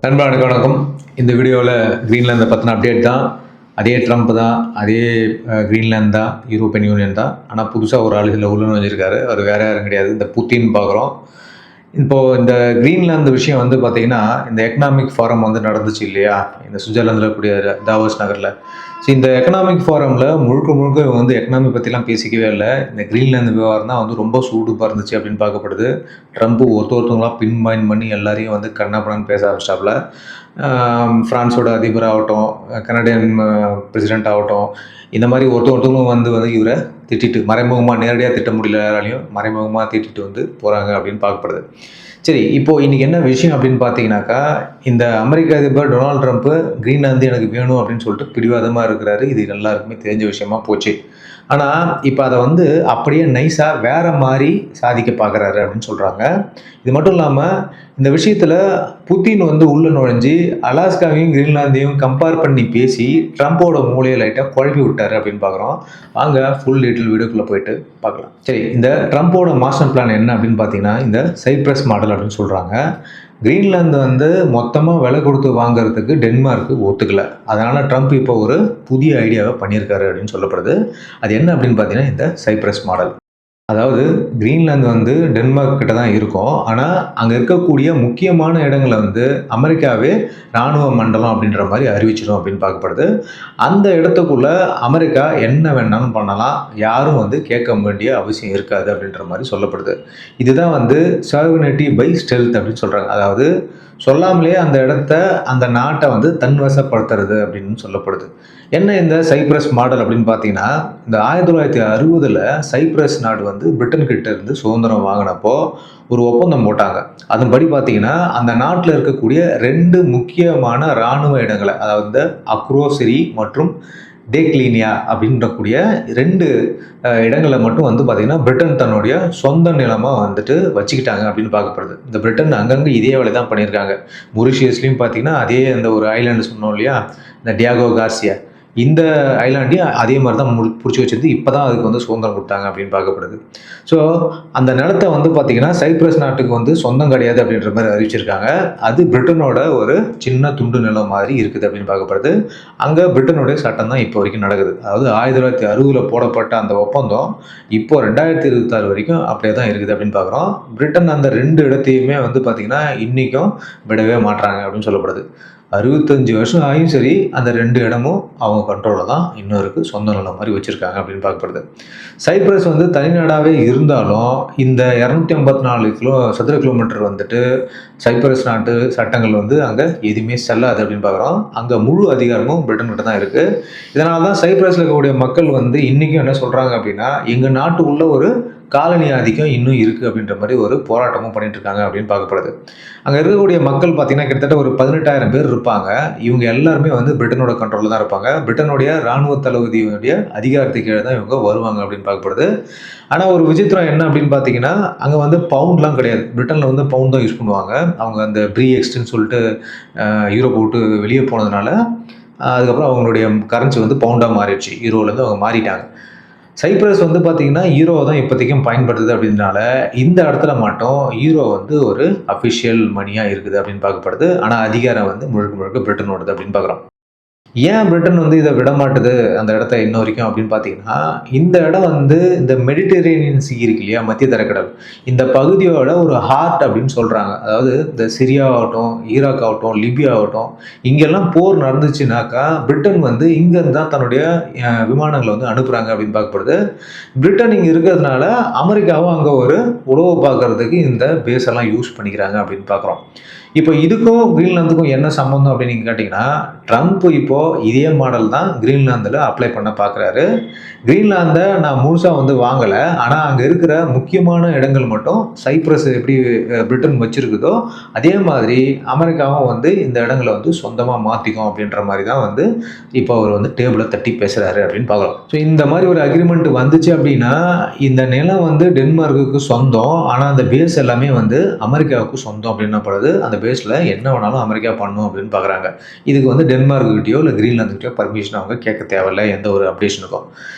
நண்பர்களுக்கு வணக்கம். இந்த வீடியோவில் கிரீன்லாந்தை பற்றின அப்டேட் தான். அதே ட்ரம்ப் தான், அதே கிரீன்லாந்து தான், யூரோப்பியன் யூனியன் தான். ஆனால் புதுசாக ஒரு ஆள் இதில் உள்ள நுழைஞ்சிருக்காரு. அவர் வேறு யாரும் கிடையாது, இந்த புத்தின் பார்க்குறோம். இப்போது இந்த கிரீன்லாந்து விஷயம் வந்து பார்த்திங்கன்னா, இந்த எக்கனாமிக் ஃபாரம் வந்து நடந்துச்சு இல்லையா, இந்த சுவிட்சர்லாந்தில் இருக்கக்கூடிய தாவோஸ் நகரில். ஸோ இந்த எக்கனாமிக் ஃபாரமில் முழுக்க முழுக்க இவங்க வந்து எக்கனாமி பற்றிலாம் பேசிக்கவே இல்லை. இந்த கிரீன்லாந்து விவகாரம் தான் வந்து ரொம்ப சூடுப்பாக இருந்துச்சு அப்படின்னு பார்க்கப்படுது. ட்ரம்ப்பு ஒருத்தவங்களாம் பின்பாயின் பண்ணி எல்லாரையும் வந்து கண்ணாப்பண்ணான்னு பேச ஆரம்பிச்சாப்புல. ஃப்ரான்ஸோட அதிபர் ஆகட்டும், கனடியன் பிரசிடென்ட் ஆகட்டும், இந்த மாதிரி ஒருத்தவங்களும் வந்து இவரை திட்டிட்டு மறைமுகமாக, நேரடியாக திட்ட முடியல யாராலையும், மறைமுகமாக திட்டிட்டு வந்து போகிறாங்க அப்படின்னு பார்க்கப்படுது. சரி, இப்போது இன்றைக்கி என்ன விஷயம் அப்படின்னு பார்த்தீங்கன்னாக்கா, இந்த அமெரிக்க அதிபர் டொனால்ட் ட்ரம்ப்பு கிரீன்லாந்து எனக்கு வேணும் அப்படின்னு சொல்லிட்டு பிடிவாதமாக இருக்கிறாரு. இது எல்லாருக்குமே தெரிஞ்ச விஷயமா போச்சு. ஆனால் இப்போ அதை வந்து அப்படியே நைஸாக வேறு மாதிரி சாதிக்க பார்க்குறாரு அப்படின்னு சொல்கிறாங்க. இது மட்டும் இல்லாமல் இந்த விஷயத்தில் புத்தின் வந்து உள்ளே நுழைஞ்சி அலாஸ்காவையும் கிரீன்லாந்தையும் கம்பேர் பண்ணி பேசி ட்ரம்ப்போட மூளையை லைட்டாக குழப்பி விட்டார் அப்படின்னு பார்க்குறோம். வாங்க ஃபுல் டீட்டெயில் வீடியோக்குள்ளே போயிட்டு பார்க்கலாம். சரி, இந்த ட்ரம்ப்போட மாஸ்டர் பிளான் என்ன அப்படின்னு பார்த்தீங்கன்னா, இந்த சைப்ரஸ் மாடல் அப்படின்னு சொல்கிறாங்க. கிரீன்லாந்து வந்து மொத்தமாக விலை கொடுத்து வாங்குறதுக்கு டென்மார்க்கு ஒத்துக்கலை. அதனால் ட்ரம்ப் இப்போ ஒரு புதிய ஐடியாவை பண்ணியிருக்காரு அப்படின்னு சொல்லப்படுது. அது என்ன அப்படின்னு பார்த்தீங்கன்னா, இந்த சைப்ரஸ் மாடல். அதாவது கிரீன்லாந்து வந்து டென்மார்க் கிட்ட தான் இருக்கும். ஆனால் அங்கே இருக்கக்கூடிய முக்கியமான இடங்களை வந்து அமெரிக்காவே இராணுவ மண்டலம் அப்படின்ற மாதிரி அறிவிச்சிடும் அப்படின்னு பார்க்கப்படுது. அந்த இடத்துக்குள்ள அமெரிக்கா என்ன வேணாலும் பண்ணலாம், யாரும் வந்து கேட்க வேண்டிய அவசியம் இருக்காது அப்படின்ற மாதிரி சொல்லப்படுது. இதுதான் வந்து சார்வினிட்டி பை ஸ்டெல்த் அப்படின்னு சொல்கிறாங்க. அதாவது சொல்லாமலே அந்த இடத்த, அந்த நாட்டை வந்து தன்வசப்படுத்துறது அப்படின்னு சொல்லப்படுது. என்ன இந்த சைப்ரஸ் மாடல் அப்படின்னு பார்த்தீங்கன்னா, இந்த 1960 சைப்ரஸ் நாடு வந்து பிரிட்டன் கிட்ட இருந்து சுதந்திரம் வாங்கினப்போ ஒரு ஒப்பந்தம் போட்டாங்க. அதன்படி பார்த்தீங்கன்னா, அந்த நாட்டில் இருக்கக்கூடிய 2 முக்கியமான இராணுவ இடங்களை, அதாவது அக்ரோசிரி மற்றும் டேக்லீனியா அப்படின்றக்கூடிய 2 இடங்களை மட்டும் வந்து பார்த்திங்கன்னா பிரிட்டன் தன்னுடைய சொந்த நிலமாக வந்துட்டு வச்சுக்கிட்டாங்க அப்படின்னு பார்க்கப்படுது. இந்த பிரிட்டன் அங்கங்கே இதே வேலை தான் பண்ணியிருக்காங்க. மொரிஷியஸ்லேயும் பார்த்திங்கன்னா அதே அந்த ஒரு ஐலாண்டு சொன்னோம் இல்லையா, இந்த டியாகோ கார்சியா, இந்த ஐலாண்டையும் அதே மாதிரி தான் பிடிச்சி வச்சிருந்து இப்போ தான் அதுக்கு வந்து சுதந்திரம் கொடுத்தாங்க அப்படின்னு பார்க்கப்படுது. ஸோ அந்த நிலத்தை வந்து பார்த்திங்கன்னா சைப்ரஸ் நாட்டுக்கு வந்து சொந்தம் கிடையாது அப்படின்ற மாதிரி அறிவிச்சிருக்காங்க. அது பிரிட்டனோட ஒரு சின்ன துண்டு நிலம் மாதிரி இருக்குது அப்படின்னு பார்க்கப்படுது. அங்கே பிரிட்டனுடைய சட்டம் தான் இப்போ வரைக்கும் நடக்குது. அதாவது 1960 போடப்பட்ட அந்த ஒப்பந்தம் இப்போ 2026 வரைக்கும் அப்படியே தான் இருக்குது அப்படின்னு பார்க்குறோம். பிரிட்டன் அந்த 2 இடத்தையுமே வந்து பார்த்திங்கன்னா இன்றைக்கும் விடவே மாட்டுறாங்க அப்படின்னு சொல்லப்படுது. 65 வருஷம் ஆகியும் சரி, அந்த 2 இடமும் அவங்க கண்ட்ரோலில் தான் இன்னும் இருக்குது. சொந்த நிலம் மாதிரி வச்சுருக்காங்க அப்படின்னு பார்க்கப்படுது. சைப்ரஸ் வந்து தனிநாடாகவே இருந்தாலும் இந்த 254 சதுர கிலோமீட்டர் வந்துட்டு சைப்ரஸ் நாட்டு சட்டங்கள் வந்து அங்கே எதுவுமே செல்லாது அப்படின்னு பார்க்குறோம். அங்கே முழு அதிகாரமும் பிரிட்டன் கிட்ட தான் இருக்குது. இதனால தான் சைப்ரஸில் இருக்கக்கூடிய மக்கள் வந்து இன்றைக்கும் என்ன சொல்கிறாங்க அப்படின்னா, எங்கள் நாட்டுக்குள்ள ஒரு காலனி ஆதிக்கம் இன்னும் இருக்குது அப்படின்ற மாதிரி ஒரு போராட்டமும் பண்ணிட்டு இருக்காங்க அப்படின்னு பார்க்கப்படுது. அங்கே இருக்கக்கூடிய மக்கள் பார்த்தீங்கன்னா கிட்டத்தட்ட ஒரு 18,000 பேர் இருப்பாங்க. இவங்க எல்லாருமே வந்து பிரிட்டனோட கண்ட்ரோலில் தான் இருப்பாங்க. பிரிட்டனுடைய இராணுவ தளபதியுடைய அதிகாரத்துக்கு கீழே தான் இவங்க வருவாங்க அப்படின்னு பார்க்கப்படுது. ஆனால் ஒரு விசித்திரம் என்ன அப்படின்னு பார்த்தீங்கன்னா, அங்கே வந்து பவுண்ட்லாம் கிடையாது. பிரிட்டனில் வந்து பவுண்ட் தான் யூஸ் பண்ணுவாங்க. அவங்க அந்த ப்ரீ எக்ஸ்ட்ன்னு சொல்லிட்டு யூரோப் விட்டு வெளியே போனதுனால அதுக்கப்புறம் அவங்களுடைய கரன்சி வந்து பவுண்டாக மாறிடுச்சு. யூரோலேருந்து அவங்க மாறிட்டாங்க. சைப்ரஸ் வந்து பார்த்தீங்கன்னா யூரோ தான் இப்போதைக்கும் பயன்படுத்துது அப்படின்றனால இந்த இடத்துல மட்டும் யூரோ வந்து ஒரு அஃபிஷியல் மணியாக இருக்குது அப்படின்னு பார்க்கப்படுது. ஆனால் அதிகாரம் வந்து முழுக்க முழுக்க பிரிட்டனோடது அப்படின்னு பார்க்குறோம். ஏன் பிரிட்டன் வந்து இதை விட மாட்டுது அந்த இடத்த இன்ன வரைக்கும் அப்படின்னு பார்த்தீங்கன்னா, இந்த இடம் வந்து இந்த மெடிட்டரேனியன் சி இருக்கு இல்லையா, மத்திய தரைக்கடல், இந்த பகுதியோட ஒரு ஹார்ட் அப்படின்னு சொல்கிறாங்க. அதாவது இந்த சிரியா ஆகட்டும், ஈராக் ஆகட்டும், லிபியா ஆகட்டும், இங்கெல்லாம் போர் நடந்துச்சுனாக்கா பிரிட்டன் வந்து இங்கேருந்து தான் தன்னுடைய விமானங்களை வந்து அனுப்புகிறாங்க அப்படின்னு பார்க்கப்படுது. பிரிட்டன் இங்கே இருக்கிறதுனால அமெரிக்காவும் அங்கே ஒரு உளவு பார்க்கறதுக்கு இந்த பேஸ் எல்லாம் யூஸ் பண்ணிக்கிறாங்க அப்படின்னு பார்க்குறோம். இப்போ இதுக்கும் கிரீன்லாந்துக்கும் என்ன சம்மந்தம் அப்படின்னு நீங்கள் கேட்டிங்கன்னா, ட்ரம்ப் இப்போது இதே மாடல் தான் கிரீன்லாந்தில் அப்ளை பண்ண பார்க்குறாரு. கிரீன்லாந்தை நான் முழுசாக வந்து வாங்கலை, ஆனால் அங்கே இருக்கிற முக்கியமான இடங்கள் மட்டும் சைப்ரஸ் எப்படி பிரிட்டன் வச்சுருக்குதோ அதே மாதிரி அமெரிக்காவும் வந்து இந்த இடங்களை வந்து சொந்தமாக மாற்றிக்கும் அப்படின்ற மாதிரி தான் வந்து இப்போ அவர் வந்து டேபிளை தட்டி பேசுகிறாரு அப்படின்னு பார்க்கலாம். ஸோ இந்த மாதிரி ஒரு அக்ரிமெண்ட் வந்துச்சு அப்படின்னா, இந்த நிலம் வந்து டென்மார்க்குக்கு சொந்தம், ஆனால் அந்த பேஸ் எல்லாமே வந்து அமெரிக்காவுக்கு சொந்தம் அப்படின்னப்படுது. அந்த பேஸில் என்ன வேணாலும் அமெரிக்கா பண்ணும் அப்படின்னு பார்க்குறாங்க. இதுக்கு வந்து டென்மார்க்கிட்டையோ இல்லை கிரீன்லாந்துக்கிட்டையோ பர்மிஷன் அவங்க கேட்க தேவையில்லை எந்த ஒரு அப்டேஷனுக்கும்.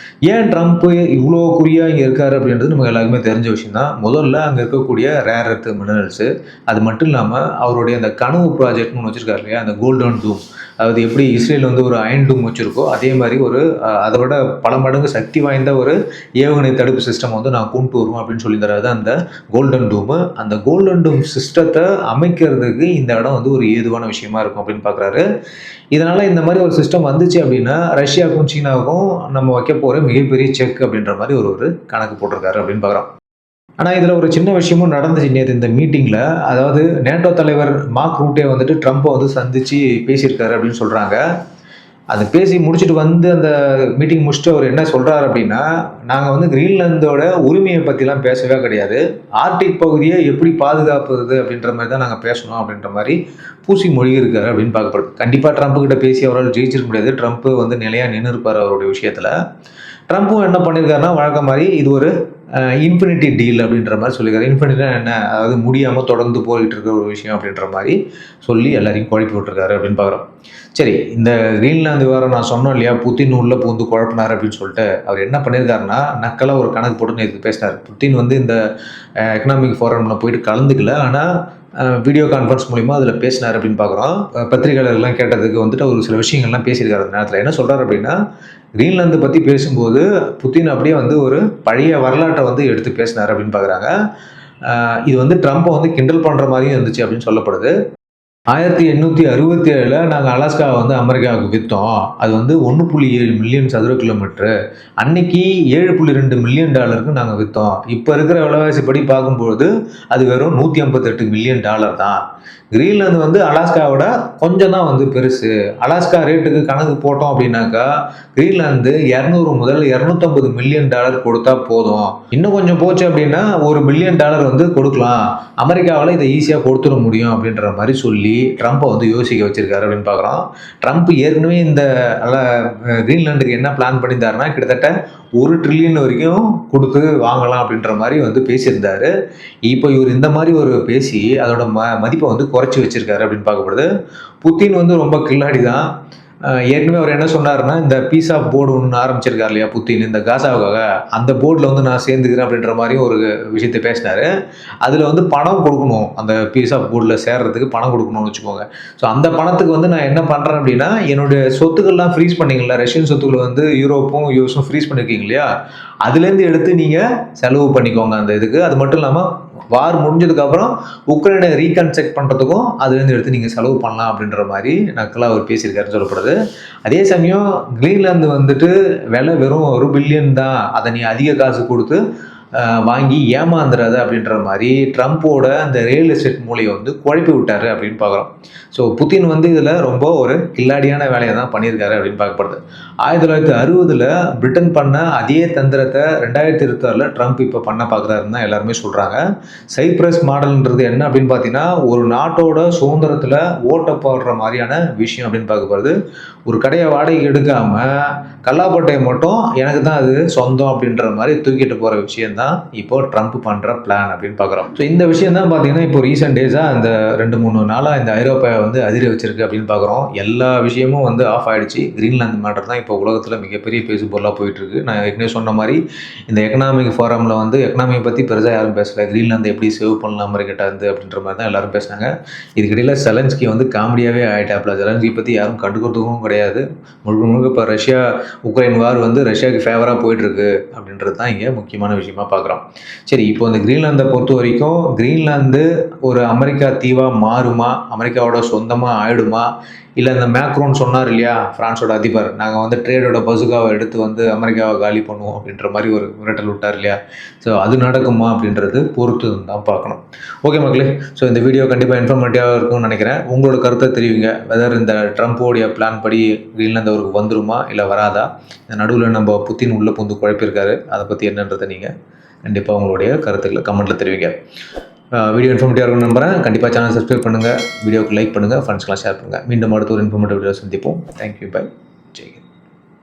ஏன் ட்ரம்ப் இவ்வளோ குறியா இங்கே இருக்காரு அப்படின்றது நமக்கு எல்லாருக்குமே தெரிஞ்ச விஷயம் தான். முதல்ல அங்கே இருக்கக்கூடிய ரேர் எர்த் மினரல்ஸு, அது மட்டும் இல்லாமல் அவருடைய அந்த கனவு ப்ராஜெக்ட்னு ஒன்று வச்சிருக்காரு இல்லையா, அந்த கோல்டன் டூம். அதாவது எப்படி இஸ்ரேல் வந்து ஒரு அயன் டூம் வச்சிருக்கோ, அதே மாதிரி ஒரு அதை விட பல மடங்கு சக்தி வாய்ந்த ஒரு ஏவுகணை தடுப்பு சிஸ்டம் வந்து நான் கொண்டு வருவோம் அப்படின்னு சொல்லியிருந்தாரு அந்த கோல்டன் டூமு. அந்த கோல்டன் டூம் சிஸ்டத்தை அமைக்கிறதுக்கு இந்த இடம் வந்து ஒரு ஏதுவான விஷயமா இருக்கும் அப்படின்னு பார்க்குறாரு. இதனால் இந்த மாதிரி ஒரு சிஸ்டம் வந்துச்சு அப்படின்னா ரஷ்யாவுக்கும் சீனாவுக்கும் நம்ம வைக்க போகிற மிகப்பெரிய செக் அப்படின்ற மாதிரி ஒரு கணக்கு போட்டிருக்காரு அப்படின்னு பார்க்குறோம். ஆனால் இதில் ஒரு சின்ன விஷயமும் நடந்துச்சு நேற்று இந்த மீட்டிங்கில். அதாவது நேட்டோ தலைவர் மார்க் ரூட்டே வந்துட்டு ட்ரம்ப்பை வந்து சந்தித்து பேசியிருக்காரு அப்படின்னு சொல்கிறாங்க. அது பேசி முடிச்சுட்டு வந்து அந்த மீட்டிங் முடிச்சுட்டு அவர் என்ன சொல்கிறார் அப்படின்னா, நாங்கள் வந்து கிரீன்லாந்தோட உரிமையை பற்றிலாம் பேசவே கிடையாது, ஆர்டிக் பகுதியை எப்படி பாதுகாப்பது அப்படின்ற மாதிரி தான் நாங்கள் பேசணும் அப்படின்ற மாதிரி பூசி மொழிகிருக்காரு அப்படின்னு பார்க்கப்படுது. கண்டிப்பாக ட்ரம்ப் கிட்ட பேசி அவரால் ஜெயிச்சிருக்க முடியாது. ட்ரம்ப் வந்து நிலையாக நின்று இருப்பார் அவருடைய விஷயத்தில். ட்ரம்ப்பும் என்ன பண்ணியிருக்காருன்னா வழக்கம் மாதிரி இது ஒரு இன்ஃபினிட்டி டீல் அப்படின்ற மாதிரி சொல்லியிருக்காரு. இன்ஃபினிட்டினா என்ன, அதாவது முடியாமல் தொடர்ந்து போயிட்டு இருக்கிற ஒரு விஷயம் அப்படின்ற மாதிரி சொல்லி எல்லாரையும் குழப்பி விட்டுருக்காரு அப்படின்னு பார்க்குறோம். சரி, இந்த கிரீன்லாந்து விவரம் நான் சொன்னோம் இல்லையா, புத்தின் உள்ள பூந்து குழப்பினார் அப்படின்னு சொல்லிட்டு அவர் என்ன பண்ணியிருக்காருன்னா நக்கலாக ஒரு கணக்கு போட்டு நேற்று பேசினார். புத்தின் வந்து இந்த எக்கனாமிக் ஃபோரமில் போயிட்டு கலந்துக்கல, ஆனால் வீடியோ கான்ஃபரன்ஸ் மூலிமா அதில் பேசினார் அப்படின்னு பார்க்குறோம். பத்திரிகையாளர்லாம் கேட்டதுக்கு வந்துட்டு ஒரு சில விஷயங்கள்லாம் பேசியிருக்காரு. அந்த நேரத்தில் என்ன சொல்கிறார் அப்படின்னா, கிரீன்லாந்து பற்றி பேசும்போது புத்தின் அப்படியே வந்து ஒரு பழைய வரலாற்றை வந்து எடுத்து பேசினார் அப்படின்னு பார்க்குறாங்க. இது வந்து ட்ரம்ப்பை வந்து கிண்டல் பண்ணுற மாதிரியும் இருந்துச்சு அப்படின்னு சொல்லப்படுது. 1867 நாங்கள் அலாஸ்காவை வந்து அமெரிக்காவுக்கு விற்றோம். அது வந்து 1.7 மில்லியன் சதுர கிலோமீட்டரு. அன்னைக்கு $7.2 மில்லியன் நாங்கள் விற்றோம். இப்போ இருக்கிற விலைவாசிப்படி பார்க்கும்பொழுது அது வெறும் $158 மில்லியன் தான். கிரீன்லாந்து வந்து அலாஸ்காவோட கொஞ்சம் தான் வந்து பெருசு. அலாஸ்கா ரேட்டுக்கு கணக்கு போட்டோம் அப்படின்னாக்கா கிரீன்லாந்து 200 முதல் $250 மில்லியன் கொடுத்தா போதும். இன்னும் கொஞ்சம் போச்சு அப்படின்னா $1 பில்லியன் வந்து கொடுக்கலாம். அமெரிக்காவில் இதை ஈஸியாக கொடுத்துட முடியும் அப்படின்ற மாதிரி சொல்லி ட்ரம்ப்பை வந்து யோசிக்க வச்சிருக்காரு அப்படின்னு பார்க்குறோம். ட்ரம்ப் ஏற்கனவே இந்த கிரீன்லாண்டுக்கு என்ன பிளான் பண்ணியிருந்தாருன்னா கிட்டத்தட்ட $1 ட்ரில்லியன் வரைக்கும் கொடுத்து வாங்கலாம் அப்படின்ற மாதிரி வந்து பேசியிருந்தாரு. இப்போ இவர் இந்த மாதிரி ஒரு பேசி அதோட மதிப்பை வந்து குறைச்சி வச்சிருக்காரு அப்படின்னு பார்க்கப்படுது. புத்தின் வந்து ரொம்ப கில்லாடி தான். ஏற்கனவே அவர் என்ன சொன்னாருன்னா, இந்த பீஸ் ஆஃப் போர்டு ஒன்று ஆரம்பிச்சிருக்காரு இல்லையா புத்தின், இந்த காசாவுக்காக, அந்த போர்டில் வந்து நான் சேர்ந்துக்கிறேன் அப்படின்ற மாதிரியும் ஒரு விஷயத்தை பேசினார். அதில் வந்து பணம் கொடுக்கணும், அந்த பீஸ் ஆஃப் போர்டில் சேர்றதுக்கு பணம் கொடுக்கணும்னு வச்சுக்கோங்க. ஸோ அந்த பணத்துக்கு வந்து நான் என்ன பண்ணுறேன் அப்படின்னா, என்னுடைய சொத்துக்கள்லாம் ஃப்ரீஸ் பண்ணிங்களா, ரஷ்யன் சொத்துக்கள் வந்து யூரோப்பும் யூஎஸும் ஃப்ரீஸ் பண்ணியிருக்கீங்க இல்லையா, அதுலேருந்து எடுத்து நீங்கள் செலவு பண்ணிக்கோங்க அந்த இதுக்கு. அது மட்டும் இல்லாமல் வார் முடிஞ்சதுக்கப்புறம் உக்ரைனை ரீகன்ஸ்ட்ரக்ட் பண்ணுறதுக்கும் அதுலேருந்து எடுத்து நீங்கள் செலவு பண்ணலாம் அப்படின்ற மாதிரி நக்கலாக அவர் பேசியிருக்காருன்னு சொல்லப்படுது. அதே சமயம் கிரீன்லாந்து வந்துட்டு விலை வெறும் $1 பில்லியன் தான், அதை நீ அதிக காசு கொடுத்து வாங்கி ஏமாந்துறாது அப்படின்ற மாதிரி ட்ரம்ப்போட அந்த ரியல் எஸ்டேட் மூலையை வந்து குழப்பி விட்டாரு அப்படின்னு பார்க்குறோம். ஸோ புத்தின் வந்து இதில் ரொம்ப ஒரு கில்லாடியான வேலையை தான் பண்ணியிருக்காரு அப்படின்னு பார்க்கப்படுது. 1960 பிரிட்டன் பண்ண அதே தந்திரத்தை 2026 ட்ரம்ப் இப்போ பண்ண பார்க்குறாருன்னு தான் எல்லாருமே சொல்கிறாங்க. சைப்ரஸ் மாடல்ன்றது என்ன அப்படின்னு பார்த்தீங்கன்னா, ஒரு நாட்டோட சுதந்திரத்தில் ஓட்ட போடுற மாதிரியான விஷயம் அப்படின்னு பார்க்கப்படுது. ஒரு கடையை வாடகைக்கு எடுக்காமல் கல்லாப்பட்டையை மட்டும் எனக்கு தான் அது சொந்தம் அப்படின்ற மாதிரி தூக்கிட்டு போகிற விஷயம் தான் இப்போ ட்ரம்ப் பண்ணுற பிளான் அப்படின்னு பார்க்குறோம். ஸோ இந்த விஷயம் தான் பார்த்தீங்கன்னா இப்போ ரீசெண்ட் டேஸாக இந்த 2-3 நாளாக இந்த ஐரோப்பாவை வந்து அதிர வச்சிருக்கு அப்படின்னு பார்க்குறோம். எல்லா விஷயமும் வந்து ஆஃப் ஆகிடுச்சு. கிரீன்லாந்து மேட்டர் தான் இப்போ உலகத்தில் மிகப்பெரிய பேசு பொருளாக போயிட்டுருக்கு. நான் ஏற்கனவே சொன்ன மாதிரி இந்த எக்கனாமிக் ஃபோரமில் வந்து எக்கனாமியை பற்றி பெருசாக யாரும் பேசலை. கிரீன்லாந்து எப்படி சேவ் பண்ணலாம் அமெரிக்கிட்ட இருந்து அப்படின்ற மாதிரி தான் எல்லாரும் பேசினாங்க. இதுக்கிடையில் செலன்ஸ்கி வந்து காமெடியாகவே ஆகிட்டாப்ல. செலன்ஸ்கி பற்றி யாரும் கண்டுக்கிறதுக்கும் கிடையாது. முழுக்க முழுக்க இப்போ ரஷ்யா உக்ரைன் வார் வந்து ரஷ்யாவுக்கு ஃபேவராக போயிட்டுருக்கு அப்படின்றது தான் இங்கே முக்கியமான விஷயமா பார்க்குறோம். சரி, இப்போ இந்த கிரீன்லாந்தை பொறுத்த வரைக்கும் கிரீன்லாந்து ஒரு அமெரிக்கா தீவாக மாறுமா, அமெரிக்காவோட சொந்தமாக ஆயிடுமா, இல்லை இந்த மேக்ரோன் சொன்னார் இல்லையா ஃப்ரான்ஸோட அதிபர், நாங்கள் வந்து ட்ரேடோட பசுகாவை எடுத்து வந்து அமெரிக்காவை காலி பண்ணுவோம் அப்படின்ற மாதிரி ஒரு மிரட்டல் விட்டார் இல்லையா. ஸோ அது நடக்குமா அப்படின்றது பொறுத்து தான் பார்க்கணும். ஓகே மக்களே, ஸோ இந்த வீடியோ கண்டிப்பாக இன்ஃபர்மேட்டிவாக இருக்கும்னு நினைக்கிறேன். உங்களோட கருத்தை தெரிவிங்க. வெதர் இந்த ட்ரம்ப்போடைய பிளான் படி கிரீன்லாந்து அவருக்கு வந்துருமா இல்லை வராதா, இந்த நடுவில் நம்ம புத்தின் உள்ள புந்து குழப்பியிருக்காரு, அதை பற்றி என்னன்றதை நீங்கள் கண்டிப்பாக உங்களுடைய கருத்துக்களை கமெண்ட்டில் தெரிவிங்க. வீடியோ இன்ஃபர்மேட்டிவாக இருக்கும்னு நம்புகிறேன். கண்டிப்பாக சேனல் சப்ஸ்கிரைப் பண்ணுங்கள், வீடியோக்கு லைக் பண்ணுங்கள், ஃப்ரெண்ட்ஸ்க்கெலாம் ஷேர் பண்ணுங்கள். மீண்டும் அடுத்த ஒரு இன்ஃபர்மேட்டிவ் வீடியோ சந்திப்போம். Thank you, by.